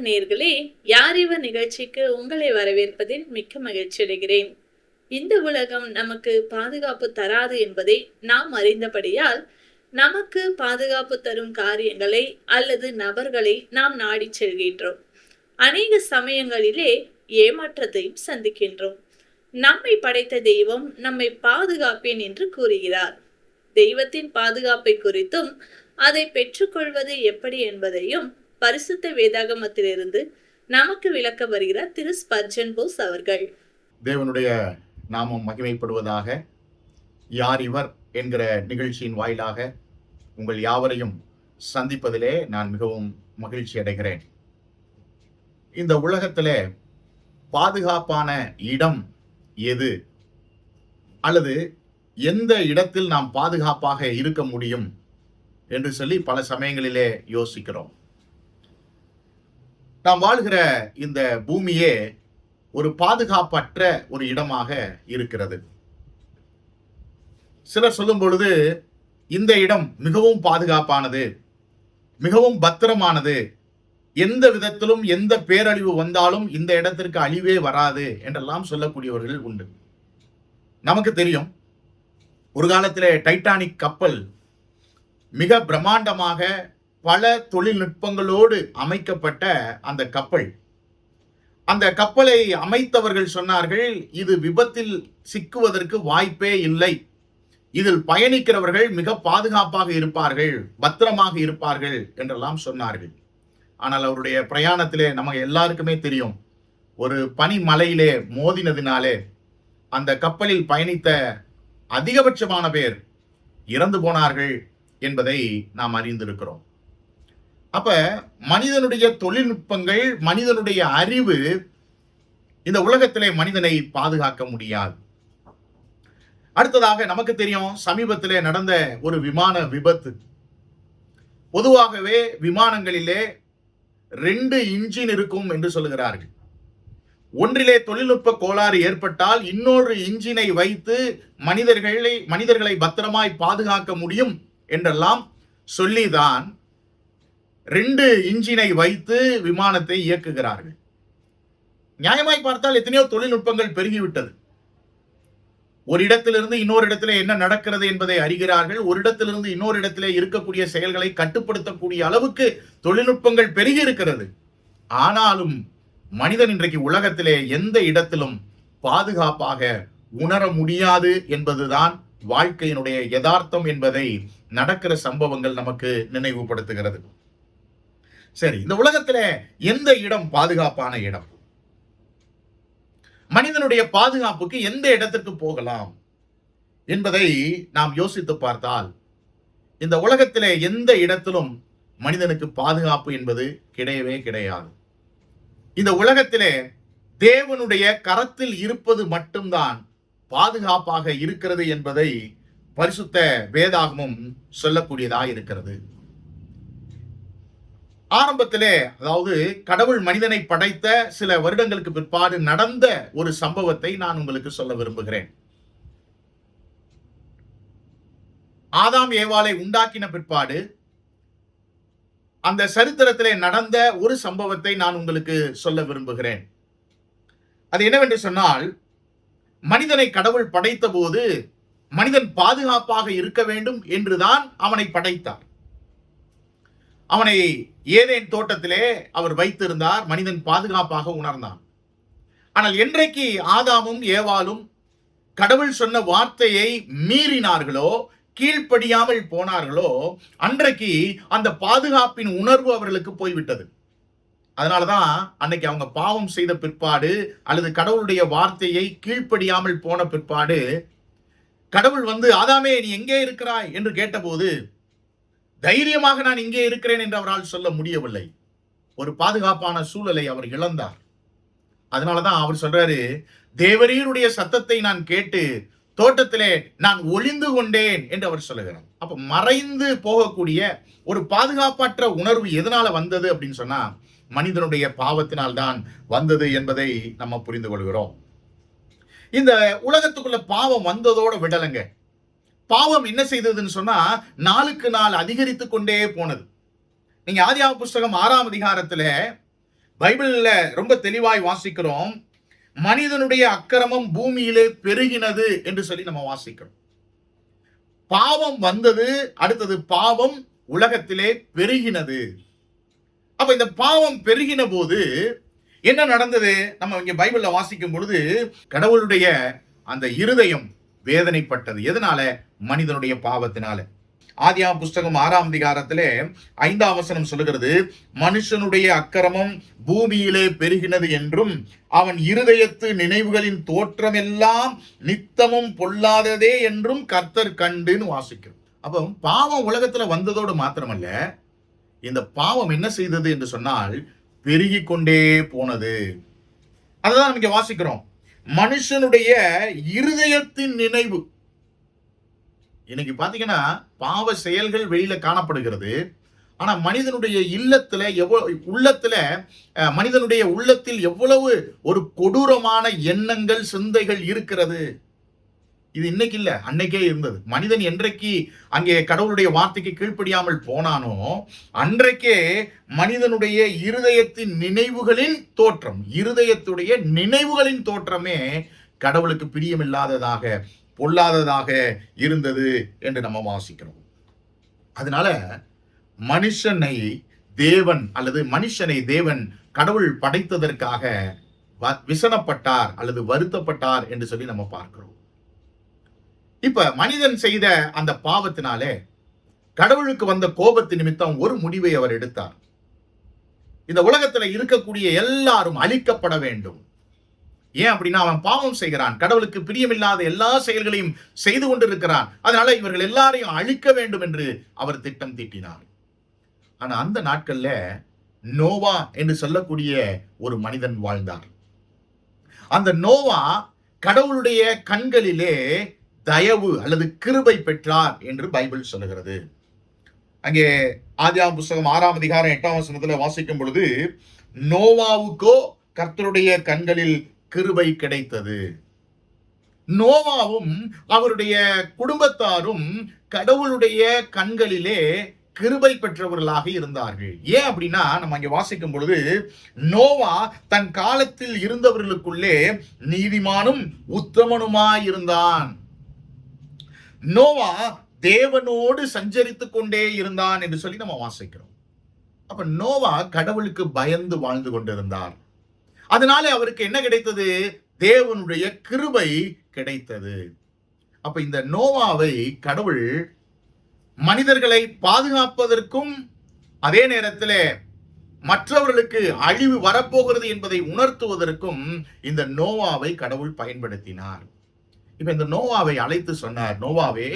நேர்களே, யார் இவர் நிகழ்ச்சிக்கு உங்களை வரவேற்பதில் மிக்க மகிழ்ச்சி அடைகிறேன். இந்த உலகம் நமக்கு பாதுகாப்பு தராது என்பதை நாம் அறிந்தபடியால் நமக்கு பாதுகாப்பு தரும் காரியங்களை அல்லது நபர்களை நாம் நாடிச் செல்கின்றோம். அநேக சமயங்களிலே ஏமாற்றத்தையும் சந்திக்கின்றோம். நம்மை படைத்த தெய்வம் நம்மை பாதுகாப்பேன் என்று கூறுகிறார். தெய்வத்தின் பாதுகாப்பை குறித்தும் அதை பெற்றுக்கொள்வது எப்படி என்பதையும் பரிசுத்த வேதாகமத்திலிருந்து நமக்கு விளக்க வருகிறார் திரு ஸ்பர்ஜன் போஸ் அவர்கள். தேவனுடைய நாமம் மகிமைப்படுவதாக. யார் இவர் என்கிற நிகழ்ச்சியின் வாயிலாக உங்கள் யாவரையும் சந்திப்பதிலே நான் மிகவும் மகிழ்ச்சி அடைகிறேன். இந்த உலகத்திலே பாதுகாப்பான இடம் எது, அல்லது எந்த இடத்தில் நாம் பாதுகாப்பாக இருக்க முடியும் என்று சொல்லி பல சமயங்களிலே யோசிக்கிறோம். நாம் வாழ்கிற இந்த பூமியே ஒரு பாதுகாப்பற்ற ஒரு இடமாக இருக்கிறது. சிலர் சொல்லும் பொழுது இந்த இடம் மிகவும் பாதுகாப்பானது, மிகவும் பத்திரமானது, எந்த விதத்திலும் எந்த பேரழிவு வந்தாலும் இந்த இடத்திற்கு அழிவே வராது என்றெல்லாம் சொல்லக்கூடியவர்கள் உண்டு. நமக்கு தெரியும், ஒரு காலத்திலே டைட்டானிக் கப்பல் மிக பிரம்மாண்டமாக பல தொழில்நுட்பங்களோடு அமைக்கப்பட்ட அந்த கப்பல், அந்த கப்பலை அமைத்தவர்கள் சொன்னார்கள், இது விபத்தில் சிக்குவதற்கு வாய்ப்பே இல்லை, இதில் பயணிக்கிறவர்கள் மிக பாதுகாப்பாக இருப்பார்கள், பத்திரமாக இருப்பார்கள் என்றெல்லாம் சொன்னார்கள். ஆனால் அவருடைய பிரயாணத்திலே நமக்கு எல்லாருக்குமே தெரியும், ஒரு பனிமலையிலே மோதினதினாலே அந்த கப்பலில் பயணித்த அதிகபட்சமான பேர் இறந்து போனார்கள் என்பதை நாம் அறிந்திருக்கிறோம். அப்ப மனிதனுடைய தொழில்நுட்பங்கள், மனிதனுடைய அறிவு இந்த உலகத்திலே மனிதனை பாதுகாக்க முடியாது. அடுத்ததாக நமக்கு தெரியும், சமீபத்திலே நடந்த ஒரு விமான விபத்து. பொதுவாகவே விமானங்களிலே 2 இன்ஜின் இருக்கும் என்று சொல்லுகிறார்கள். ஒன்றிலே தொழில்நுட்ப கோளாறு ஏற்பட்டால் இன்னொரு இன்ஜினை வைத்து மனிதர்களை பத்திரமாய் பாதுகாக்க முடியும் என்றெல்லாம் சொல்லிதான் 2 இன்ஜினை வைத்து விமானத்தை இயக்குகிறார்கள். நியாயமாய் பார்த்தால் எத்தனையோ தொழில்நுட்பங்கள் பெருகிவிட்டது. ஒரு இடத்திலிருந்து இன்னொரு இடத்திலே என்ன நடக்கிறது என்பதை அறிகிறார்கள். ஒரு இடத்திலிருந்து இன்னொரு இடத்திலே இருக்கக்கூடிய செயல்களை கட்டுப்படுத்தக்கூடிய அளவுக்கு தொழில்நுட்பங்கள் பெருகி இருக்கிறது. ஆனாலும் மனிதன் இன்றைக்கு உலகத்திலே எந்த இடத்திலும் பாதுகாப்பாக உணர முடியாது என்பதுதான் வாழ்க்கையினுடைய யதார்த்தம் என்பதை நடக்கிற சம்பவங்கள் நமக்கு நினைவுபடுத்துகிறது. சரி, இந்த உலகத்திலே எந்த இடம் பாதுகாப்பான இடம்? மனிதனுடைய பாதுகாப்புக்கு எந்த இடத்திற்கு போகலாம் என்பதை நாம் யோசித்து பார்த்தால், இந்த உலகத்திலே எந்த இடத்திலும் மனிதனுக்கு பாதுகாப்பு என்பது கிடையவே கிடையாது. இந்த உலகத்திலே தேவனுடைய கரத்தில் இருப்பது மட்டும்தான் பாதுகாப்பாக இருக்கிறது என்பதை பரிசுத்த வேதாகமும் சொல்லக்கூடியதாக இருக்கிறது. ஆரம்பத்திலே, அதாவது கடவுள் மனிதனை படைத்த சில வருடங்களுக்கு பிற்பாடு நடந்த ஒரு சம்பவத்தை நான் உங்களுக்கு சொல்ல விரும்புகிறேன். ஆதாம் ஏவாளை உண்டாக்கின பிற்பாடு அந்த சரித்திரத்திலே நடந்த ஒரு சம்பவத்தை நான் உங்களுக்கு சொல்ல விரும்புகிறேன். அது என்னவென்று சொன்னால், மனிதனை கடவுள் படைத்த போது மனிதன் பாதுகாப்பாக இருக்க வேண்டும் என்றுதான் அவனை படைத்தார். அவனை ஏதேன் தோட்டத்திலே அவர் வைத்திருந்தார். மனிதன் பாதுகாப்பாக உணர்ந்தான். ஆனால் என்றைக்கு ஆதாமும் ஏவாளும் கடவுள் சொன்ன வார்த்தையை மீறினார்களோ, கீழ்ப்படியாமல் போனார்களோ, அன்றைக்கு அந்த பாதுகாப்பின் உணர்வு அவர்களுக்கு போய்விட்டது. அதனாலதான் அன்னைக்கு அவங்க பாவம் செய்த பிற்பாடு, அல்லது கடவுளுடைய வார்த்தையை கீழ்ப்படியாமல் போன பிற்பாடு, கடவுள் வந்து ஆதாமே நீ எங்கே இருக்கிறாய் என்று கேட்டபோது தைரியமாக நான் இங்கே இருக்கிறேன் என்று அவரால் சொல்ல முடியவில்லை. ஒரு பாதுகாப்பான சூழலை அவர் இழந்தார். அதனாலதான் அவர் சொல்றாரு, தேவரீருடைய சத்தத்தை நான் கேட்டு தோட்டத்திலே நான் ஒளிந்து கொண்டேன் என்று அவர் சொல்லுகிறார். அப்ப மறைந்து போகக்கூடிய ஒரு பாதுகாப்பற்ற உணர்வு எதனால வந்தது அப்படின்னு சொன்னா, மனிதனுடைய பாவத்தினால் தான் வந்தது என்பதை நம்ம புரிந்து கொள்கிறோம். இந்த உலகத்துக்குள்ள பாவம் வந்ததோட விடலைங்க. பாவம் என்ன செய்ததுன்னு சொன்னா, நாளுக்கு நாள் அதிகரித்து கொண்டே போனது. நீங்க ஆதியாகம புஸ்தகம் 6ஆம் அதிகாரத்துல பைபிள்ல ரொம்ப தெளிவாய் வாசிக்கிறோம், மனிதனுடைய அக்கிரமம் பூமியிலே பெருகினது என்று சொல்லி நம்ம வாசிக்கிறோம். பாவம் வந்தது, அடுத்தது பாவம் உலகத்திலே பெருகினது. அப்ப இந்த பாவம் பெருகின போது என்ன நடந்தது? நம்ம இங்க பைபிள்ல வாசிக்கும் பொழுது கடவுளுடைய அந்த இருதயம் வேதனைப்பட்டது. எதனால? மனிதனுடைய பாவத்தினால. ஆதியாகமம் புஸ்தகம் 6ஆம் அதிகாரத்திலே 5ஆம் வசனம் சொல்லுகிறது, மனுஷனுடைய அக்கிரமம் பூமியிலே பெருகினது என்றும் அவன் இருதயத்து நினைவுகளின் தோற்றமெல்லாம் நித்தமும் பொல்லாததே என்றும் கர்த்தர் கண்டுன்னு வாசிக்கிறோம். அப்போ பாவம் உலகத்துல வந்ததோடு மாத்திரமல்ல, இந்த பாவம் என்ன செய்தது என்று சொன்னால் பெருகி கொண்டே போனது. அதுதான் நம்ம இங்க வாசிக்கிறோம். மனுஷனுடைய இருதயத்தின் நினைவு. இன்னைக்கு பாத்தீங்கன்னா பாவ செயல்கள் வெளியில காணப்படுகிறது. ஆனா மனிதனுடைய மனிதனுடைய உள்ளத்தில் எவ்வளவு ஒரு கொடூரமான எண்ணங்கள், சிந்தைகள் இருக்கிறது. இது இன்னைக்கு இல்ல, அன்னைக்கே இருந்தது. மனிதன் என்றைக்கு அங்கே கடவுளுடைய வார்த்தைக்கு கீழ்ப்படியாமல் போனானோ அன்றைக்கே மனிதனுடைய இருதயத்தின் நினைவுகளின் தோற்றம், இருதயத்துடைய நினைவுகளின் தோற்றமே கடவுளுக்கு பிரியமில்லாததாக, பொல்லாததாக இருந்தது என்று நம்ம வாசிக்கிறோம். அதனால மனுஷனை தேவன் கடவுள் படைத்ததற்காக விசனப்பட்டார் அல்லது வருத்தப்பட்டார் என்று சொல்லி நம்ம பார்க்கிறோம். இப்ப மனிதன் செய்த அந்த பாவத்தினாலே கடவுளுக்கு வந்த கோபத்து நிமித்தம் ஒரு முடிவை அவர் எடுத்தார். இந்த உலகத்துல இருக்கக்கூடிய எல்லாரும் அழிக்கப்பட வேண்டும். ஏன் அப்படின்னா அவன் பாவம் செய்கிறான், கடவுளுக்கு பிரியமில்லாத எல்லா செயல்களையும் செய்து கொண்டிருக்கிறான். அதனால இவர்கள் எல்லாரையும் அழிக்க வேண்டும் என்று அவர் திட்டம் தீட்டினார். ஆனா அந்த நாட்கள்ல நோவா என்று சொல்லக்கூடிய ஒரு மனிதன் வாழ்ந்தார். அந்த நோவா கடவுளுடைய கண்களிலே தயவு அல்லது கிருபை பெற்றார் என்று பைபிள் சொல்லுகிறது. அங்கே ஆதியாகமம் புஸ்தகம் 6ஆம் அதிகாரம் 8ஆம் வசனத்துல வாசிக்கும் பொழுது, நோவாவுக்கோ கர்த்தருடைய கண்களில் கிருபை கிடைத்தது. நோவாவும் அவருடைய குடும்பத்தாரும் கடவுளுடைய கண்களிலே கிருபை பெற்றவர்களாக இருந்தார்கள். ஏன் அப்படின்னா நம்ம இங்க வாசிக்கும் பொழுது, நோவா தன் காலத்தில் இருந்தவர்களுக்குள்ளே நீதிமானும் உத்தமனுமாய் இருந்தான். நோவா தேவனோடு சஞ்சரித்துக் கொண்டே இருந்தான் என்று சொல்லி நம்ம வாசிக்கிறோம். அப்ப நோவா கடவுளுக்கு பயந்து வாழ்ந்து கொண்டிருந்தார். அதனால அவருக்கு என்ன கிடைத்தது? தேவனுடைய கிருபை கிடைத்தது. அப்ப இந்த நோவாவை கடவுள் மனிதர்களை பாதுகாப்பதற்கும் அதே நேரத்தில் மற்றவர்களுக்கு அழிவு வரப்போகிறது என்பதை உணர்த்துவதற்கும் இந்த நோவாவை கடவுள் பயன்படுத்தினார். இப்ப இந்த நோவாவை அழைத்து சொன்னார், நோவாவே,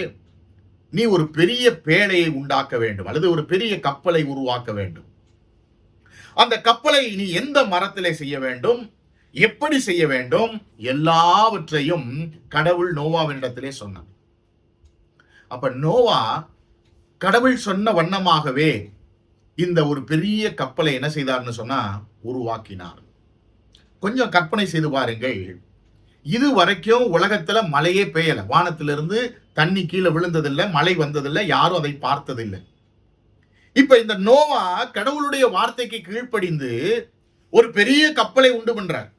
நீ ஒரு பெரிய பேழையை உண்டாக்க வேண்டும் அல்லது ஒரு பெரிய கப்பலை உருவாக்க வேண்டும். அந்த கப்பலை நீ எந்த மரத்திலே செய்ய வேண்டும், எப்படி செய்ய வேண்டும், எல்லாவற்றையும் கடவுள் நோவாவினிடத்திலே சொன்னார். அப்ப நோவா கடவுள் சொன்ன வண்ணமாகவே இந்த ஒரு பெரிய கப்பலை என்ன செய்தார்னு சொன்னா உருவாக்கினார். கொஞ்சம் கற்பனை செய்து பாருங்கள். இது வரைக்கும் உலகத்துல மழையே பெய்யல, வானத்திலிருந்து தண்ணி கீழே விழுந்ததில்லை, மழை வந்ததில்லை, யாரும் அதை பார்த்ததில்லை. இப்ப இந்த நோவா கடவுளுடைய வார்த்தைக்கு கீழ்ப்படிந்து ஒரு பெரிய கப்பலை உண்டு பண்றார்.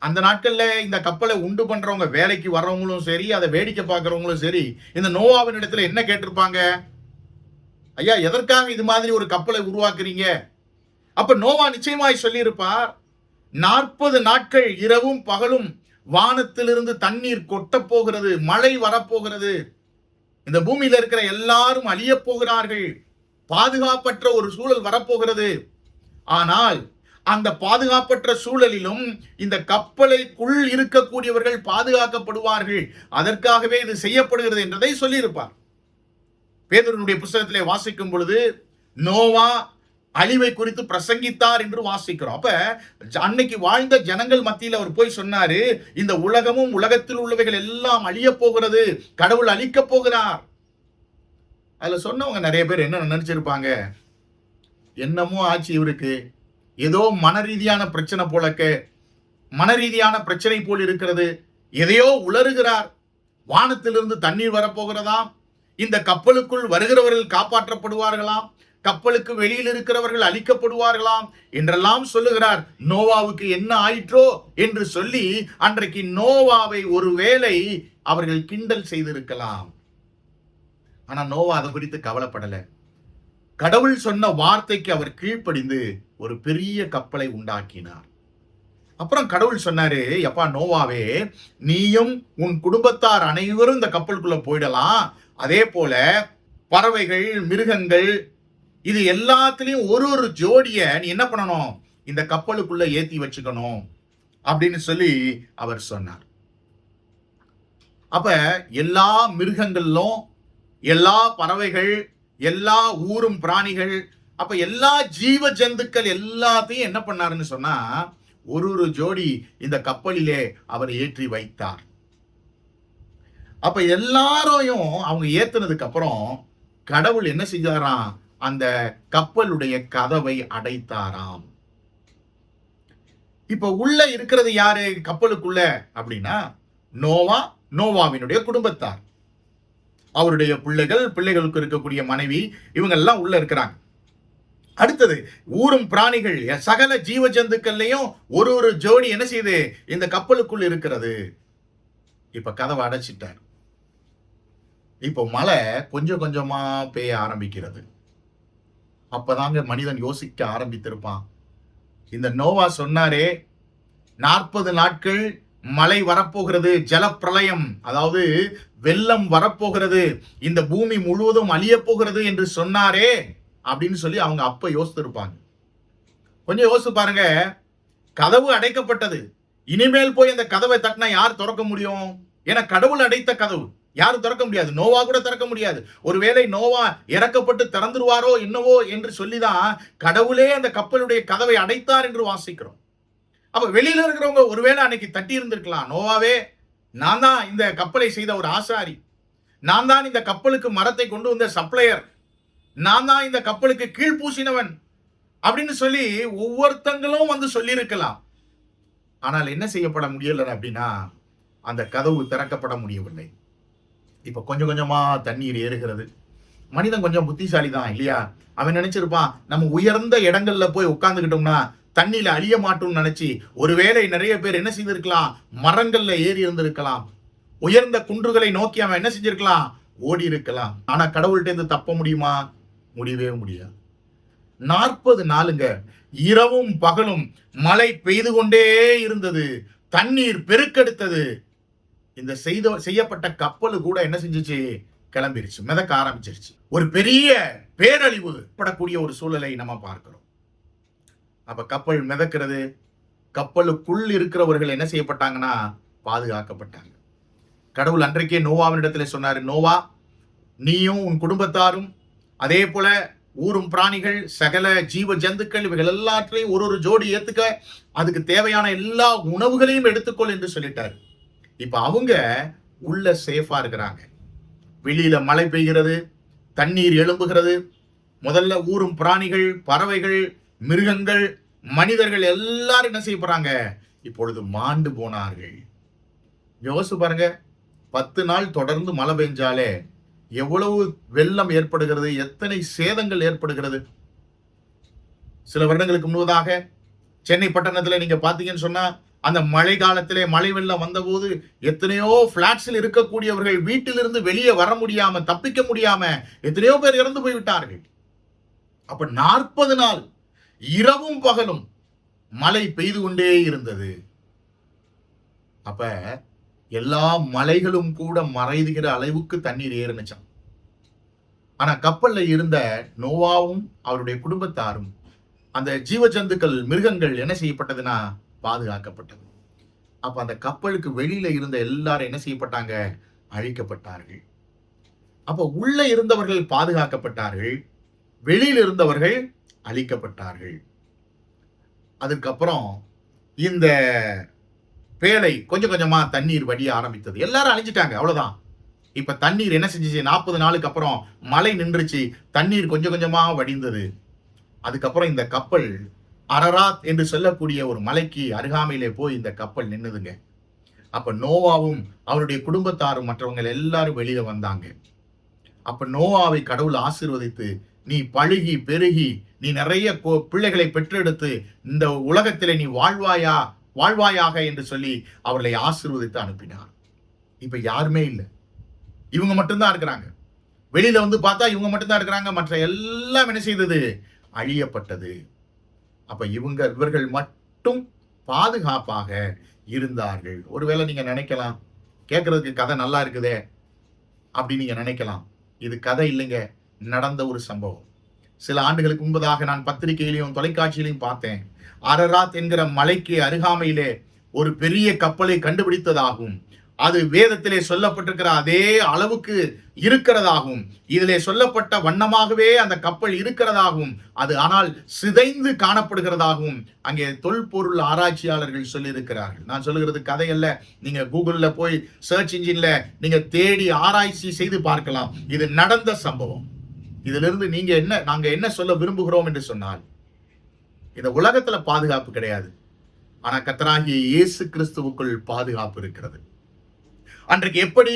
அந்த நாட்கள்ல இந்த கப்பலை உண்டு பண்றவங்க, வேலைக்கு வர்றவங்களும் சரி, அதை வேடிக்கை பார்க்கறவங்களும் சரி, இந்த நோவாவின் இடத்துல என்ன கேட்டிருப்பாங்க? ஐயா, எதற்காக இது மாதிரி ஒரு கப்பலை உருவாக்குறீங்க? அப்ப நோவா நிச்சயமாய் சொல்லி இருப்பார், 40 நாட்கள் இரவும் பகலும் வானத்திலிருந்து தண்ணீர் கொட்ட போகிறது, மழை வரப்போகிறது, இந்த பூமியில இருக்கிற எல்லாரும் அழிய போகிறார்கள், பாதுகாப்பற்ற ஒரு சூழல் வரப்போகிறது. ஆனால் அந்த பாதுகாப்பற்ற சூழலிலும் இந்த கப்பலைக்குள் இருக்கக்கூடியவர்கள் பாதுகாக்கப்படுவார்கள், அதற்காகவே இது செய்யப்படுகிறது என்றதை சொல்லியிருப்பார். பேதுருவினுடைய புத்தகத்திலே வாசிக்கும் பொழுது நோவா அழிவை குறித்து பிரசங்கித்தார் என்று வாசிக்கிறோம். அப்ப அன்னைக்கு வாழ்ந்த ஜனங்கள் மத்தியில் அவர் போய் சொன்னாரு, இந்த உலகமும் உலகத்தில் உள்ளவைகள் எல்லாம் அழிய போகிறது, கடவுள் அழிக்க போகிறார். அதுல சொன்னவங்க நிறைய பேர் என்ன நினைச்சிருப்பாங்க, என்னமோ ஆச்சு இவருக்கு, ஏதோ மன ரீதியான பிரச்சனை போலக்க, மன ரீதியான பிரச்சனை போல் இருக்கிறது, எதையோ உளறுகிறார், வானத்திலிருந்து தண்ணீர் வரப்போகிறதாம், இந்த கப்பலுக்குள் வருகிறவர்கள் காப்பாற்றப்படுவார்களாம், கப்பலுக்கு வெளியில் இருக்கிறவர்கள் அழிக்கப்படுவார்களாம் என்றெல்லாம் சொல்லுகிறார். நோவாவுக்கு என்ன ஆயிற்றோ என்று சொல்லி அன்றைக்கு நோவாவை ஒருவேளை அவர்கள் கிண்டல் செய்திருக்கலாம். ஆனா நோவா அதை குறித்து கவலைப்படல. கடவுள் சொன்ன வார்த்தைக்கு அவர் கீழ்ப்படிந்து ஒரு பெரிய கப்பலை உண்டாக்கினார். அப்புறம் கடவுள் சொன்னாரு, எப்பா நோவாவே, நீயும் உன் குடும்பத்தார் அனைவரும் இந்த கப்பலுக்குள்ள போயிடலாம். அதே போல பறவைகள், மிருகங்கள், இது எல்லாத்துலயும் ஒரு ஒரு ஜோடிய நீ என்ன பண்ணணும், இந்த கப்பலுக்குள்ள ஏத்தி வச்சுக்கணும் அப்படின்னு சொல்லி அவர் சொன்னார். அப்ப எல்லா மிருகங்களும், எல்லா பறவைகள், எல்லா ஊரும் பிராணிகள், அப்ப எல்லா ஜீவ ஜந்துக்கள் எல்லாத்தையும் என்ன பண்ணாருன்னு சொன்னா ஒரு ஒரு ஜோடி இந்த கப்பலிலே அவர் ஏற்றி வைத்தார். அப்ப எல்லாரையும் அவங்க ஏத்துனதுக்கு அப்புறம் கடவுள் என்ன செஞ்சாராம், அந்த கப்பலுடைய கதவை அடைத்தாராம். இப்ப உள்ள இருக்கிறது யாரு கப்பலுக்குள்ள அப்படின்னா நோவா, நோவாவினுடைய குடும்பத்தார், அவருடைய பிள்ளைகள், பிள்ளைகளுக்கு இருக்கக்கூடிய மனைவி, இவங்க எல்லாம் உள்ள இருக்கிறாங்க. அடுத்தது ஊரும் பிராணிகள், சகல ஜீவ ஜந்துக்கள்லையும் ஒரு ஒரு ஜோடி என்ன செய்யுது, இந்த கப்பலுக்குள் இருக்கிறது. இப்ப கதவை அடைச்சிட்டார். இப்போ மழை கொஞ்சம் கொஞ்சமா பெய்ய ஆரம்பிக்கிறது. அப்பதாங்க மனிதன் யோசிக்க ஆரம்பித்திருப்பான். இந்த நோவா சொன்னாரே 40 நாட்கள் மழை வரப்போகிறது, ஜலப்பிரளயம், அதாவது வெள்ளம் வரப்போகிறது, இந்த பூமி முழுவதும் அழிய போகிறது என்று சொன்னாரே அப்படின்னு சொல்லி அவங்க அப்ப யோசித்திருப்பாங்க. கொஞ்சம் யோசிச்சு பாருங்க, கதவு அடைக்கப்பட்டது. இனிமேல் போய் அந்த கதவை தட்டினா யார் திறக்க முடியும்? ஏன்னா கடவுள் அடைத்த கதவு, யாரும் திறக்க முடியாது. நோவா கூட திறக்க முடியாது. ஒருவேளை நோவா இறக்கப்பட்டு திறந்துருவாரோ என்னவோ என்று சொல்லிதான் கடவுளே அந்த கப்பலுடைய கதவை அடைத்தார் என்று வாசிக்கிறோம். அப்ப வெளியில இருக்கிறவங்க ஒருவேளை அன்னைக்கு தட்டி இருந்திருக்கலாம், நோவாவே, நான் தான் இந்த கப்பலை செய்த ஒரு ஆசாரி, நான் தான் இந்த கப்பலுக்கு மரத்தை கொண்டு வந்த சப்ளையர், நான் தான் இந்த கப்பலுக்கு கீழ் பூசினவன் அப்படின்னு சொல்லி ஒவ்வொருத்தங்களும் வந்து சொல்லி இருக்கலாம். ஆனால் என்ன செய்யப்பட முடியல அப்படின்னா அந்த கதவு திறக்கப்பட முடியவில்லை. இப்ப கொஞ்சம் கொஞ்சமா தண்ணீர் ஏறுகிறது. மனிதன் கொஞ்சம் புத்திசாலி தான் இல்லையா? அவன் நினைச்சிருப்பான், நம்ம உயர்ந்த இடங்கள்ல போய் உட்கார்ந்துக்கிட்டோம்னா தண்ணியில அழிய மாட்டோம்னு நினைச்சு ஒருவேளை நிறைய பேர் என்ன செய்திருக்கலாம், மரங்கள்ல ஏறி இருந்திருக்கலாம், உயர்ந்த குன்றுகளை நோக்கி அவன் என்ன செஞ்சிருக்கலாம், ஓடி இருக்கலாம். ஆனா கடவுள்கிட்ட இருந்து தப்ப முடியுமா? முடியவே முடியாது. 40 நாளுங்க, இரவும் பகலும் மழை பெய்து கொண்டே இருந்தது, தண்ணீர் பெருக்கெடுத்தது. இந்த செய்யப்பட்ட கப்பலு கூட என்ன செஞ்சிச்சு, கிளம்பிருச்சு, மிதக்க ஆரம்பிச்சிருச்சு. ஒரு பெரிய பேரழிவு படக்கூடிய ஒரு சூழலை நம்ம பார்க்கிறோம். அப்ப கப்பல் மிதக்கிறது, கப்பலுக்குள் இருக்கிறவர்கள் என்ன செய்யப்பட்டாங்கன்னா பாதுகாக்கப்பட்டாங்க. கடவுள் அன்றைக்கே நோவாவினிடத்துல சொன்னாரு, நோவா, நீயும் உன் குடும்பத்தாரும், அதே போல ஊரும் பிராணிகள், சகல ஜீவ ஜந்துக்கள், இவைகள் எல்லாற்றையும் ஒரு ஒரு ஜோடி ஏத்துக்க, அதுக்கு தேவையான எல்லா உணவுகளையும் எடுத்துக்கொள் என்று சொல்லிட்டாரு. இப்ப அவங்க உள்ள சேஃபா இருக்கிறாங்க. வெளியில மழை பெய்கிறது, தண்ணீர் எழும்புகிறது. முதல்ல ஊரும் பிராணிகள், பறவைகள், மிருகங்கள், மனிதர்கள் எல்லாரும் என்ன செய்ய போறாங்க, இப்பொழுது மாண்டு போனார்கள். யோசிச்சு பாருங்க, 10 நாள் தொடர்ந்து மழை பெஞ்சாலே எவ்வளவு வெள்ளம் ஏற்படுகிறது, எத்தனை சேதங்கள் ஏற்படுகிறது. சில வருடங்களுக்கு முன்பதாக சென்னை பட்டணத்துல நீங்க பாத்தீங்கன்னு சொன்னா, அந்த மழை காலத்திலே மழை வெள்ளம் வந்தபோது எத்தனையோ பிளாட்ஸில் இருக்கக்கூடியவர்கள் வீட்டிலிருந்து வெளியே வர முடியாம, தப்பிக்க முடியாம எத்தனையோ பேர் இறந்து போய்விட்டார்கள். அப்ப 40 நாள் இரவும் பகலும் மழை பெய்து கொண்டே இருந்தது. அப்ப எல்லா மலைகளும் கூட மறைகிற அளவுக்கு தண்ணீர் ஏறினுச்சாம். ஆனா கப்பல்ல இருந்த நோவாவும் அவருடைய குடும்பத்தாரும், அந்த ஜீவ ஜந்துக்கள், மிருகங்கள் என்ன செய்யப்பட்டதுன்னா பாதுகாக்கப்பட்டது. அப்ப அந்த கப்பலுக்கு வெளியில இருந்த எல்லாரும் என்ன செய்யப்பட்டாங்க, அழிக்கப்பட்டார்கள். அப்ப உள்ள இருந்தவர்கள் பாதுகாக்கப்பட்டார்கள், வெளியில் இருந்தவர்கள் அழிக்கப்பட்டார்கள். அதுக்கப்புறம் இந்த பேழை கொஞ்சம் கொஞ்சமா தண்ணீர் வடிய ஆரம்பித்தது. எல்லாரும் அழிஞ்சிட்டாங்க, அவ்வளவுதான். இப்ப தண்ணீர் என்ன செஞ்சிச்சு, 40 நாளுக்கு அப்புறம் மழை நின்றுச்சு, தண்ணீர் கொஞ்சம் கொஞ்சமா வடிந்தது. அதுக்கப்புறம் இந்த கப்பல் அரராத் என்று சொல்லக்கூடிய ஒரு மலைக்கு அருகாமையிலே போய் இந்த கப்பல் நின்னுதுங்க. அப்ப நோவாவும் அவருடைய குடும்பத்தாரும் மற்றவங்க எல்லாரும் வெளியில வந்தாங்க. அப்ப நோவாவை கடவுள் ஆசீர்வதித்து நீ பழுகி பெருகி நீ நிறைய பிள்ளைகளை பெற்றெடுத்து இந்த உலகத்திலே நீ வாழ்வாயாக என்று சொல்லி அவர்களை ஆசீர்வதித்து அனுப்பினார். இப்ப யாருமே இல்லை, இவங்க மட்டும்தான் இருக்கிறாங்க. வெளியில வந்து பார்த்தா இவங்க மட்டும்தான் இருக்கிறாங்க, மற்ற எல்லாம் என்ன செய்தது? அழியப்பட்டது. அப்ப இவர்கள் மட்டும் பாதுகாப்பாக இருந்தார்கள். ஒருவேளை நீங்க நினைக்கலாம், கேட்கறதுக்கு கதை நல்லா இருக்குதே அப்படின்னு நீங்க நினைக்கலாம். இது கதை இல்லைங்க, நடந்த ஒரு சம்பவம். சில ஆண்டுகளுக்கு முன்பதாக நான் பத்திரிகையிலையும் தொலைக்காட்சியிலையும் பார்த்தேன். அரராத் என்கிற மலைக்கு அருகாமையிலே ஒரு பெரிய கப்பலை கண்டுபிடித்ததாகவும், அது வேதத்திலே சொல்லப்பட்டிருக்கிற அதே அளவுக்கு இருக்கிறதாகவும், இதிலே சொல்லப்பட்ட வண்ணமாகவே அந்த கப்பல் இருக்கிறதாகவும், அது ஆனால் சிதைந்து காணப்படுகிறதாகவும் அங்கே தொல்பொருள் ஆராய்ச்சியாளர்கள் சொல்லியிருக்கிறார்கள். நான் சொல்லுகிறது கதை அல்ல. நீங்க கூகுள்ல போய் சர்ச் இன்ஜின்ல நீங்க தேடி ஆராய்ச்சி செய்து பார்க்கலாம். இது நடந்த சம்பவம். இதிலிருந்து நாங்க என்ன சொல்ல விரும்புகிறோம் என்று சொன்னால், இந்த உலகத்துல பாதுகாப்பு கிடையாது, ஆனா கர்த்தராகிய இயேசு கிறிஸ்துவுக்குள் பாதுகாப்பு இருக்கிறது. அன்றைக்கு எப்படி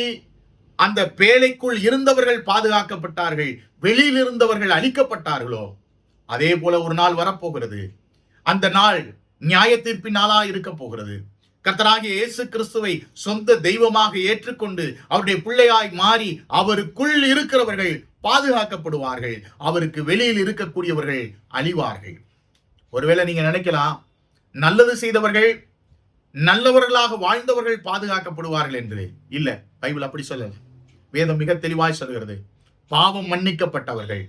அந்த பேழைக்குள் இருந்தவர்கள் பாதுகாக்கப்பட்டார்கள், வெளியில் இருந்தவர்கள் அழிக்கப்பட்டார்களோ, அதே போல ஒரு நாள் வரப்போகிறது. அந்த நாள் நியாய தீர்ப்பின் நாளா இருக்க போகிறது. கர்த்தராகிய இயேசு கிறிஸ்துவை சொந்த தெய்வமாக ஏற்றுக்கொண்டு அவருடைய பிள்ளையாய் மாறி அவருக்குள் இருக்கிறவர்கள் பாதுகாக்கப்படுவார்கள், அவருக்கு வெளியில் இருக்கக்கூடியவர்கள் அழிவார்கள். ஒருவேளை நீங்க நினைக்கலாம், நல்லது செய்தவர்கள் நல்லவர்களாக வாழ்ந்தவர்கள் பாதுகாக்கப்படுவார்கள் என்று. இல்ல, பைபிள் அப்படி சொல்லல. வேதம் மிக தெளிவாய் சொல்கிறது, பாவம் மன்னிக்கப்பட்டவர்கள்,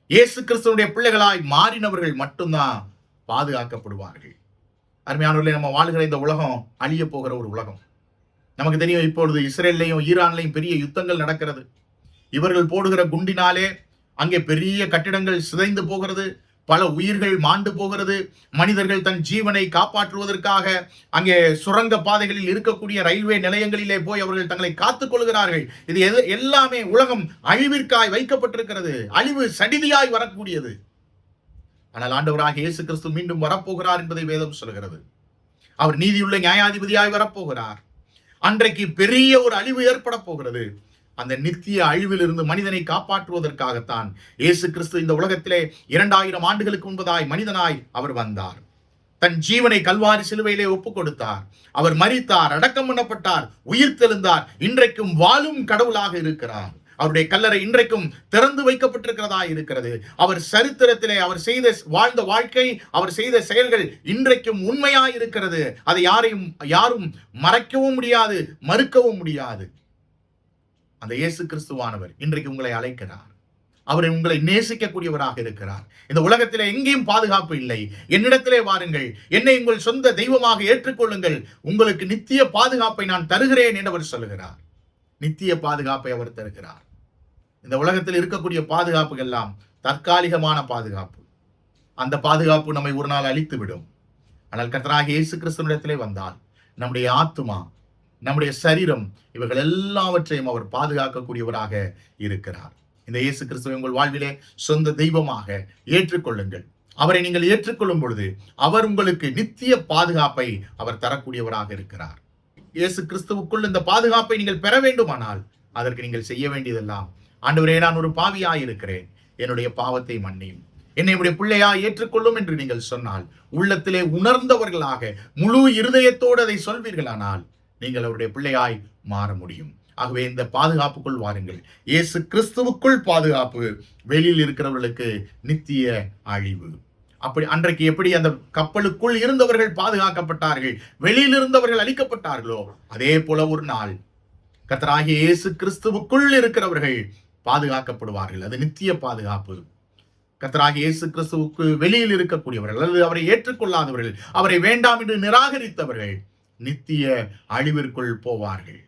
இயேசு கிறிஸ்துவுடைய பிள்ளைகளாய் மாறினவர்கள் மட்டும்தான் பாதுகாக்கப்படுவார்கள். அருமையானவர்களே, நம்ம வாழ்கிற இந்த உலகம் அழிய போகிற ஒரு உலகம். நமக்கு தெரியும், இப்பொழுது இஸ்ரேல்லையும் ஈரான்லையும் பெரிய யுத்தங்கள் நடக்கிறது. இவர்கள் போடுகிற குண்டினாலே அங்கே பெரிய கட்டிடங்கள் சிதைந்து போகிறது, பல உயிர்கள் மாண்டு போகிறது. மனிதர்கள் தன் ஜீவனை காப்பாற்றுவதற்காக அங்கே சுரங்க பாதைகளில் இருக்கக்கூடிய ரயில்வே நிலையங்களிலே போய் அவர்கள் தங்களை காத்துக் கொள்கிறார்கள். இது எல்லாமே உலகம் அழிவிற்காய் வைக்கப்பட்டிருக்கிறது, அழிவு சடிதியாய் வரக்கூடியது. ஆனால் ஆண்டவராகிய இயேசு கிறிஸ்து மீண்டும் வரப்போகிறார் என்பதை வேதம் சொல்கிறது. அவர் நீதியுள்ள நியாயாதிபதியாய் வரப்போகிறார். அன்றைக்கு பெரிய ஒரு அழிவு ஏற்பட போகிறது. அந்த நித்திய அழிவிலிருந்து மனிதனை காப்பாற்றுவதற்காகத்தான் இயேசு கிறிஸ்து இந்த உலகத்திலே 2000 ஆண்டுகளுக்கு முன்பதாய் மனிதனாய் அவர் வந்தார். தன் ஜீவனை கல்வாரி சிலுவையிலே ஒப்புக் கொடுத்தார். அவர் மரித்தார், அடக்கம் பண்ணப்பட்டார், உயிர் தெழுந்தார். இன்றைக்கும் வாழும் கடவுளாக இருக்கிறார். அவருடைய கல்லறை இன்றைக்கும் திறந்து வைக்கப்பட்டிருக்கிறதா இருக்கிறது. அவர் சரித்திரத்திலே அவர் வாழ்ந்த வாழ்க்கை, அவர் செய்த செயல்கள் இன்றைக்கும் உண்மையாய் இருக்கிறது. அதை யாரும் மறைக்கவும் முடியாது, மறுக்கவும் முடியாது. அந்த இயேசு கிறிஸ்துவானவர் இன்றைக்கு உங்களை அழைக்கிறார். அவர் உங்களை நேசிக்கக்கூடியவராக இருக்கிறார். இந்த உலகத்திலே எங்கேயும் பாதுகாப்பு இல்லை, என்னிடத்திலே வாருங்கள், என்னை உங்கள் சொந்த தெய்வமாக ஏற்றுக்கொள்ளுங்கள், உங்களுக்கு நித்திய பாதுகாப்பை நான் தருகிறேன் என்று அவர் சொல்லுகிறார். நித்திய பாதுகாப்பை அவர் தருகிறார். இந்த உலகத்தில் இருக்கக்கூடிய பாதுகாப்புகள் எல்லாம் தற்காலிகமான பாதுகாப்பு. அந்த பாதுகாப்பு நம்மை ஒரு நாள் அழித்து விடும். ஆனால் கர்த்தராகிய இயேசு கிறிஸ்துவிடத்திலே வந்தால் நம்முடைய ஆத்துமா, நம்முடைய சரீரம், இவர்கள் எல்லாவற்றையும் அவர் பாதுகாக்கக்கூடியவராக இருக்கிறார். இந்த இயேசு கிறிஸ்துவை உங்கள் வாழ்விலே சொந்த தெய்வமாக ஏற்றுக்கொள்ளுங்கள். அவரை நீங்கள் ஏற்றுக்கொள்ளும் பொழுது அவர் உங்களுக்கு நித்திய பாதுகாப்பை அவர் தரக்கூடியவராக இருக்கிறார். இயேசு கிறிஸ்துவுக்குள் இந்த பாதுகாப்பை நீங்கள் பெற வேண்டுமானால் அதற்கு நீங்கள் செய்ய வேண்டியதெல்லாம், ஆண்டவரே, நான் ஒரு பாவியாய் இருக்கிறேன், என்னுடைய பாவத்தை மன்னியும், என்னை உடைய பிள்ளையாய் ஏற்றுக்கொள்ளும் என்று நீங்கள் சொன்னால், உள்ளத்திலே உணர்ந்தவர்களாக முழு இருதயத்தோடு அதை சொல்வீர்களானால் நீங்கள் அவருடைய பிள்ளையாய் மாற முடியும். ஆகவே இந்த பாதுகாப்புக்குள் வாருங்கள். இயேசு கிறிஸ்துவுக்குள் பாதுகாப்பு, வெளியில் இருக்கிறவர்களுக்கு நித்திய அழிவு. அப்படி அன்றைக்கு எப்படி அந்த கப்பலுக்குள் இருந்தவர்கள் பாதுகாக்கப்பட்டார்கள், வெளியில் இருந்தவர்கள் அழிக்கப்பட்டார்களோ, அதே போல ஒரு நாள் கர்த்தராகிய இயேசு கிறிஸ்துவுக்குள் இருக்கிறவர்கள் பாதுகாக்கப்படுவார்கள். அது நித்திய பாதுகாப்பு. கர்த்தராகிய இயேசு கிறிஸ்துவுக்கு வெளியில் இருக்கக்கூடியவர்கள் அல்லது அவரை ஏற்றுக்கொள்ளாதவர்கள், அவரை வேண்டாம் என்று நிராகரித்தவர்கள் நித்திய அழிவிற்குள் போவார்கள்.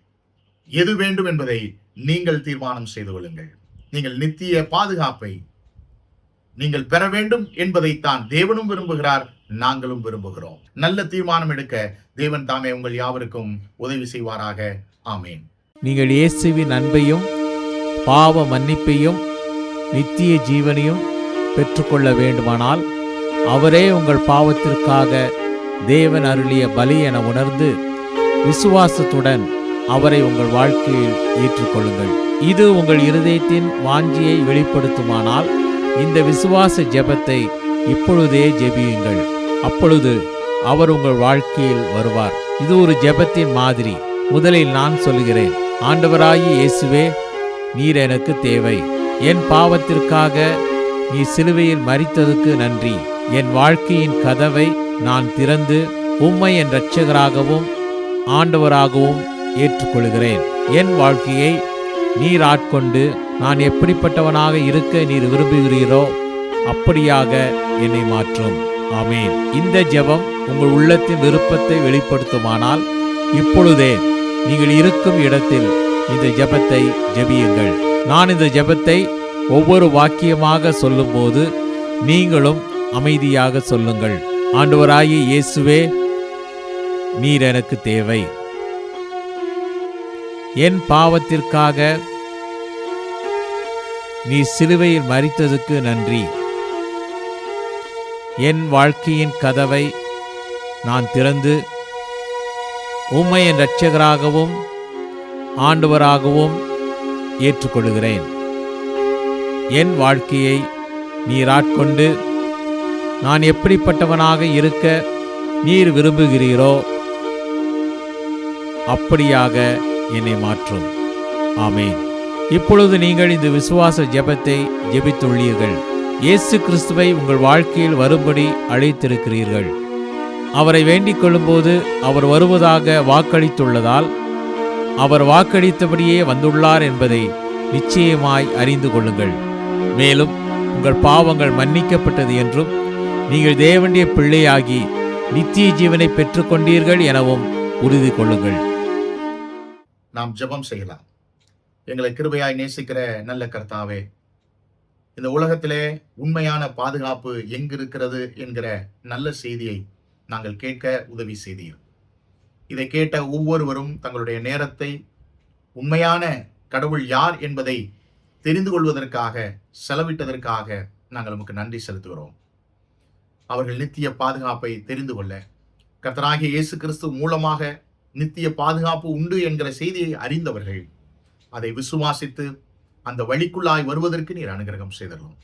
எது வேண்டும் என்பதை நீங்கள் தீர்மானம் செய்து கொள்ளுங்கள். நீங்கள் நித்திய பாதுகாப்பை நீங்கள் பெற வேண்டும் என்பதைத்தான் தேவனும் விரும்புகிறார், நாங்களும் விரும்புகிறோம். நல்ல தீர்மானம் எடுக்க தேவன் தாமே உங்கள் யாவருக்கும் உதவி செய்வாராக. ஆமேன். நீங்கள் இயேசுவின் அன்பையும் பாவ மன்னிப்பையும் நித்திய ஜீவனையும் பெற்றுக்கொள்ள வேண்டுமானால் அவரே உங்கள் பாவத்திற்காக தேவன் அருளிய பலி என உணர்ந்து விசுவாசத்துடன் அவரை உங்கள் வாழ்க்கையில் ஏற்றுக்கொள்ளுங்கள். இது உங்கள் இருதயத்தின் வாஞ்சியை வெளிப்படுத்துமானால் இந்த விசுவாச ஜெபத்தை இப்பொழுதே ஜெபியுங்கள். அப்பொழுது அவர் உங்கள் வாழ்க்கையில் வருவார். இது ஒரு ஜெபத்தின் மாதிரி. முதலில் நான் சொல்கிறேன். ஆண்டவராகிய இயேசுவே, நீர் எனக்கு தேவை. என் பாவத்திற்காக நீ சிலுவையில் மரித்ததுக்கு நன்றி. என் வாழ்க்கையின் கதவை நான் திறந்து உம்மை என் இரட்சகராகவும் ஆண்டவராகவும் ஏற்றுக்கொள்கிறேன். என் வாழ்க்கையை நீர் ஆட்கொண்டு நான் எப்படிப்பட்டவனாக இருக்க நீர் விரும்புகிறீரோ அப்படியாக என்னை மாற்றும். ஆமேன். இந்த ஜெபம் உங்கள் உள்ளத்தின் விருப்பத்தை வெளிப்படுத்துமானால் இப்பொழுதே நீங்கள் இருக்கும் இடத்தில் இந்த ஜெபத்தை ஜெபியுங்கள். நான் இந்த ஜெபத்தை ஒவ்வொரு வாக்கியமாக சொல்லும்போது நீங்களும் அமைதியாக சொல்லுங்கள். ஆண்டவராகிய இயேசுவே, நீர் எனக்கு தேவை. என் பாவத்திற்காக நீ சிலுவையில் மரித்ததுக்கு நன்றி. என் வாழ்க்கையின் கதவை நான் திறந்து உம்மை என் இரட்சகராகவும் ஆண்டவராகவும் ஏற்றுக்கொள்கிறேன். என் வாழ்க்கையை நீர் ஆட்கொண்டு நான் எப்படிப்பட்டவனாக இருக்க நீர் விரும்புகிறீரோ அப்படியாக என்னை மாற்றும். ஆமேன். இப்பொழுது நீங்கள் இந்த விசுவாச ஜெபத்தை ஜெபித்துள்ளீர்கள். இயேசு கிறிஸ்துவை உங்கள் வாழ்க்கையில் வரும்படி அழைத்திருக்கிறீர்கள். அவரை வேண்டிக் கொள்ளும்போது அவர் வருவதாக வாக்களித்துள்ளதால் அவர் வாக்களித்தபடியே வந்துள்ளார் என்பதை நிச்சயமாய் அறிந்து கொள்ளுங்கள். மேலும் உங்கள் பாவங்கள் மன்னிக்கப்பட்டது என்றும் நீங்கள் தேவனுடைய பிள்ளையாகி நித்திய ஜீவனை பெற்றுக்கொண்டீர்கள் எனவும் உறுதி கொள்ளுங்கள். நாம் ஜெபம் செய்யலாம். எங்களை கிருபையாய் நேசிக்கிற நல்ல கர்த்தாவே, இந்த உலகத்திலே உண்மையான பாதுகாப்பு எங்கிருக்கிறது என்கிற நல்ல செய்தியை நாங்கள் கேட்க உதவி செய்தீர். இதை கேட்ட ஒவ்வொருவரும் தங்களுடைய நேரத்தை உண்மையான கடவுள் யார் என்பதை தெரிந்து கொள்வதற்காக செலவிட்டதற்காக நாங்கள் உமக்கு நன்றி செலுத்துகிறோம். அவர்கள் நித்திய பாதுகாப்பை தெரிந்து கொள்ள கர்த்தராகிய இயேசு கிறிஸ்து மூலமாக நித்திய பாதுகாப்பு உண்டு என்கிற செய்தியை அறிந்தவர்கள் அதை விசுவாசித்து அந்த வழிக்குள்ளாய் வருவதற்கு நீர் அனுகிரகம் செய்தரலாம்.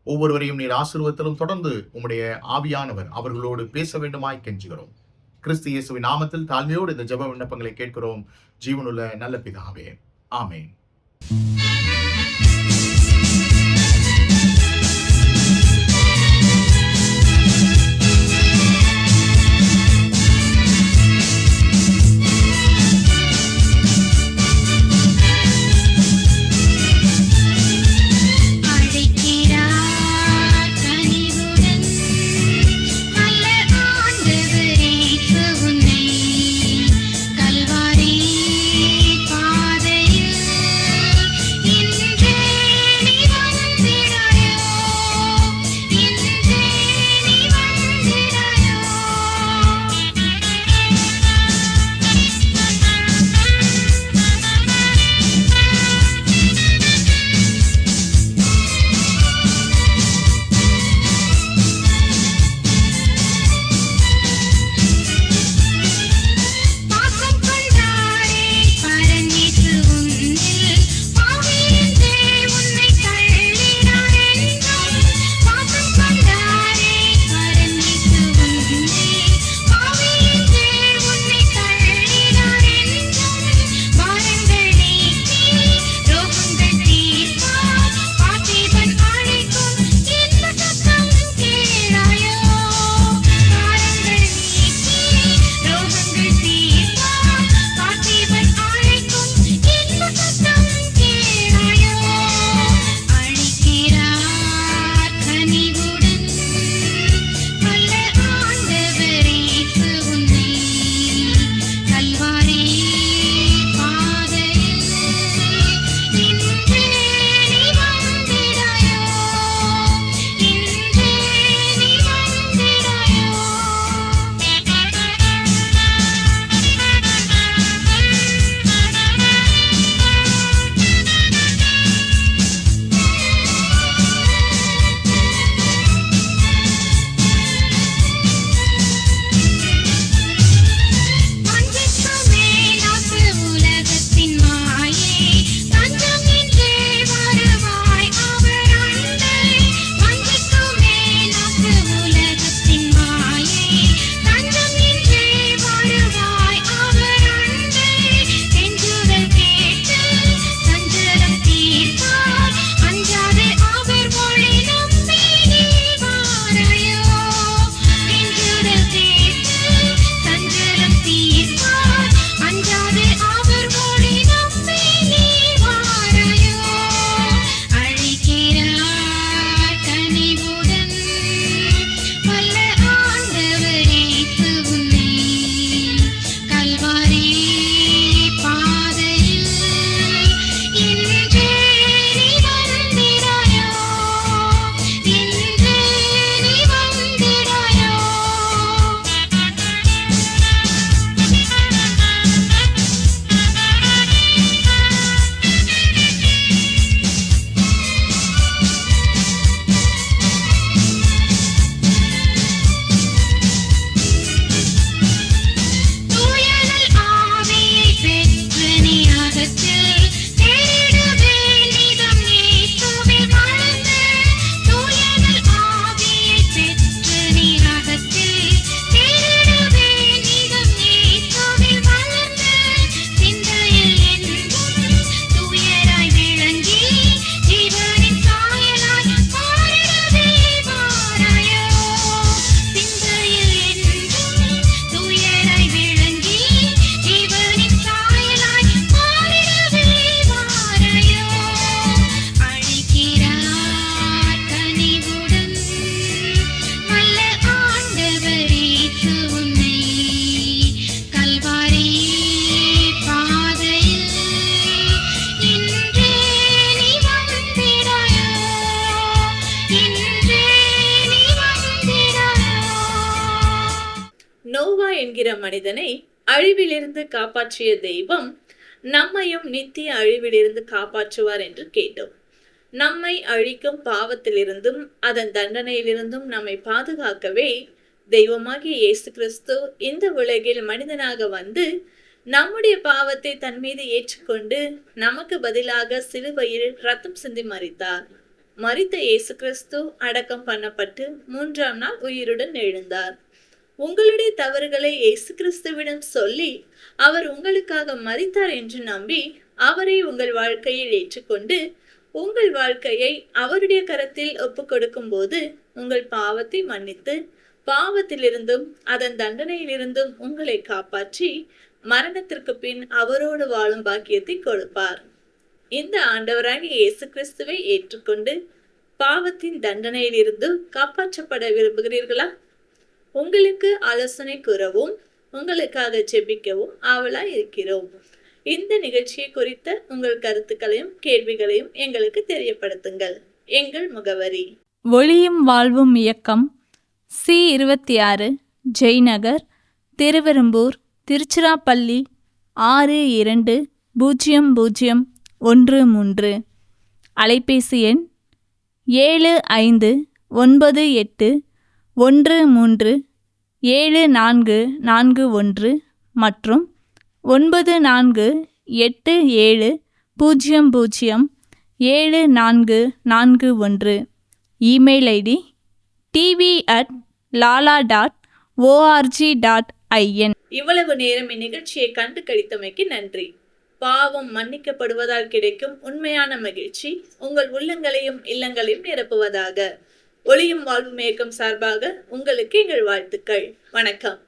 ஒவ்வொருவரையும் நீர் ஆசீர்வதித்தலும் தொடர்ந்து உம்முடைய ஆவியானவர் அவர்களோடு பேச வேண்டுமாய் கெஞ்சுகிறோம். கிறிஸ்து இயேசுவின் நாமத்தில் தாழ்மையோடு இந்த ஜெப விண்ணப்பங்களை கேட்கிறோம் ஜீவனுள்ள நல்ல பிதாவே. ஆமென். என்கிற மனிதனை அழிவிலிருந்து காப்பாற்றிய தெய்வம் நம்மையும் நித்திய அழிவிலிருந்து காப்பாற்றுவார் என்று கேட்டோம். நம்மை அழிக்கும் பாவத்திலிருந்தும் அதன் தண்டனையிலிருந்தும் நம்மை பாதுகாக்கவே தெய்வமாகிய இயேசு கிறிஸ்து இந்த உலகில் மனிதனாக வந்து நம்முடைய பாவத்தை தன் மீது ஏற்றுக்கொண்டு நமக்கு பதிலாக சிலுவையில் ரத்தம் சிந்தி மரித்தார். மரித்த இயேசு கிறிஸ்து அடக்கம் பண்ணப்பட்டு 3ஆம் நாள் உயிருடன் எழுந்தார். உங்களுடைய தவறுகளை இயேசு கிறிஸ்துவிடம் சொல்லி அவர் உங்களுக்காக மரித்தார் என்று நம்பி அவரை உங்கள் வாழ்க்கையில் ஏற்றுக்கொண்டு உங்கள் வாழ்க்கையை அவருடைய கரத்தில் ஒப்புக் கொடுக்கும் போது உங்கள் பாவத்தை மன்னித்து பாவத்திலிருந்தும் அதன் தண்டனையிலிருந்தும் உங்களை காப்பாற்றி மரணத்திற்கு பின் அவரோடு வாழும் பாக்கியத்தை கொடுப்பார். இந்த ஆண்டவராகிய இயேசு கிறிஸ்துவை ஏற்றுக்கொண்டு பாவத்தின் தண்டனையிலிருந்து காப்பாற்றப்பட விரும்புகிறீர்களா? உங்களுக்கு ஆலோசனை கூறவும் உங்களுக்காக ஜெபிக்கவும் ஆவலாய் இருக்கிறோம். இந்த நிகழ்ச்சியை குறித்த உங்கள் கருத்துக்களையும் கேள்விகளையும் எங்களுக்கு தெரியப்படுத்துங்கள். எங்கள் முகவரி: ஒளியும் வாழ்வும் இயக்கம், C26, ஜெய்நகர், திருவெரும்பூர், திருச்சிராப்பள்ளி 620013. அலைபேசி எண் 7598137441 மற்றும் 9487007441. Email ID tv@lala.org.in. இவ்வளவு நேரம் இந்நிகழ்ச்சியை கண்டு கழித்தமைக்கு நன்றி. பாவம் மன்னிக்கப்படுவதால் கிடைக்கும் உண்மையான மகிழ்ச்சி உங்கள் உள்ளங்களையும் இல்லங்களையும் நிரப்புவதாக. ஒளியும் வாழ்வும் இயக்கம் சார்பாக உங்களுக்கு எங்கள் வாழ்த்துக்கள். வணக்கம்.